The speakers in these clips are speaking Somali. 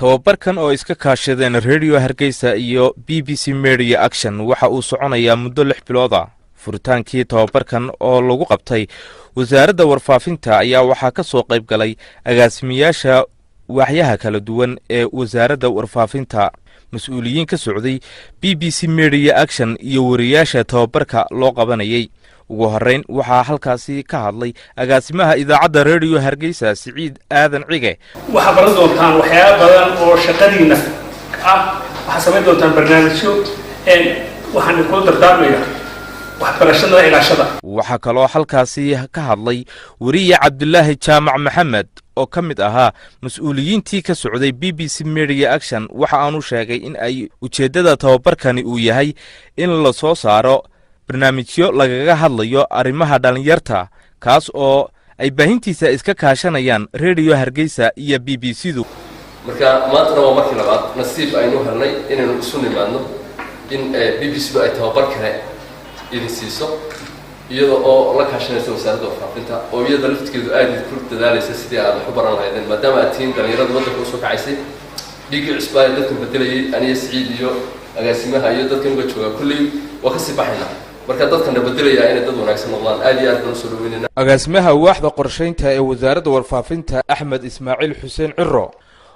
tababarkan oo iska kaashadeen Radio Hargeysa iyo BBC Media Action waxa uu soconayaa muddo 6 bilood ah. Furitaankii tababarkan oo lagu qabtay wasaaradda warfaafinta ayaa waxaa ka soo qayb galay agaasimayaasha waaxyaha kala duwan ee wasaaradda warfaafinta, mas'uuliyiin ka socday BBC Media Action iyo wariyaasha tababarka loo qabanayay. ugu horeyn waxaa halkaasi ka hadlay agaasimaha idaacadda Radio Hargeysa Siciid Aadan Cige. waxa baran doontaan waxyaabo badan oo shaqadiina waxa sameyn doontaan barnaamijyo waxaan ku dardaarmayaa waxbarashada ilaashada. waxa kaloo halkaasi ka hadlay wariye Cabdullaahi Jaamac Maxamed oo ka mid ahaa mas'uuliyiintii ka socday BBC Media Action. waxa aanu sheegay in ay ujeedada tababarkani uu yahay in la soo saaro barnaamijyo lagaga hadlayo arrimaha dhalinyarta, kaas oo ay baahintiisa iska kaashanayaan Radio Hargeysa iyo BBC-du. marka maanta waa markii labaad nasiib aynu helnay inaynu isu nimaadno in BBC-du ay tababar kale idin siiso iyada oo la kaashanaysa wasaaradda warfaafinta oo iyada laftigeedu aad ku dadaalaysa sidii aad wax u baran lahaydeen maadaama aad tihiin dhalinyarada waddanka u soo kacaysay dhiigii cusbaa ee dadka bedelayay aniga Siciid iyo agaasimaha iyo dadka uga jooga kulley waa ka sii baxaynaa. marka dadkan bedelaya inay dad wanaagsan noqdaan aad iyo aad baan soo dhaweynayna. agaasimaha waaxda qorsheynta ee wasaaradda warfaafinta Axmed Ismaaciil Xuseen Ciro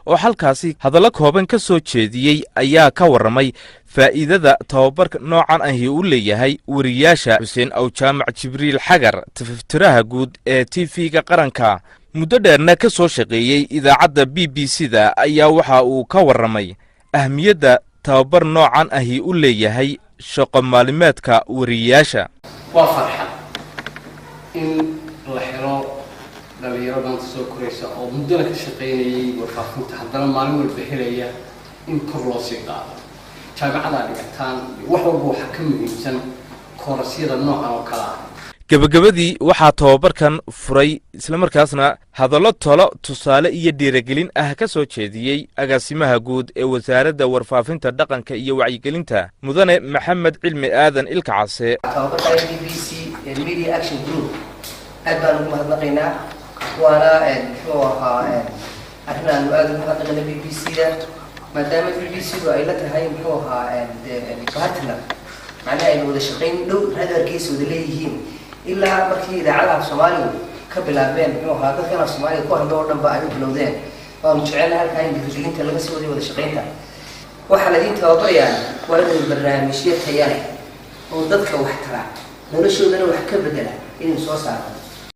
oo halkaasi hadallo kooban ka soo jeediyay ayaa ka waramay faa'iidada tababarka noocan ahi u leeyahay wariyaasha. Xuseen Awjaamac Jibriil Xagar, tafaftiraha guud ee TV-ga qaranka, muddo dheerna ka soo shaqeeyay idaacadda BBC-da, ayaa waxa uu ka waramay ahmiyadda tababar noocan ahi u leeyahay shaqo maalimeedka wariyaasha. waa farxad in la helo dhalinyarada soo koraysa oo muddo ka shaqeynayay warfaafinta haddana maalin walba helaya in kor loo sii qaado. jaamacadaha dhigataan wax walba waxa ka muhiimsan koorasyada noocan oo kale ah. gabagabadii waxaa tababarkan furay isla markaasna hadallo talo tusaale iyo dhiirigelin ah ka soo jeediyey agaasimaha guud ee wasaaradda warfaafinta dhaqanka iyo wacyigelinta mudane Maxamed Cilmi Aadan Ilkacase. tababarka BBC Media Action Group aad baan ugu mahadnaqaynaa waana muxuu ahaa arrinaan aad ugu mahadnaqaynaa BBC-da maadaama BBC-du ay la tahay muxuu ahaa partner macnaha ay wada shaqayn dhow Radio Hargeysa wada leeyihiin ilaa markii idaacadaha Soomaaliya ka bilaabeen muxuu ahaa dadkana Soomaaliya ku hadlo oo dhan ba ay bilowdeen oo jecel halka in dhiirigelinta laga soo wada shaqaynta. waxa la idin tababarayaan waa in barnaamijyo tayo leh oo dadka wax tara noloshoodana wax ka bedela in soo saaro.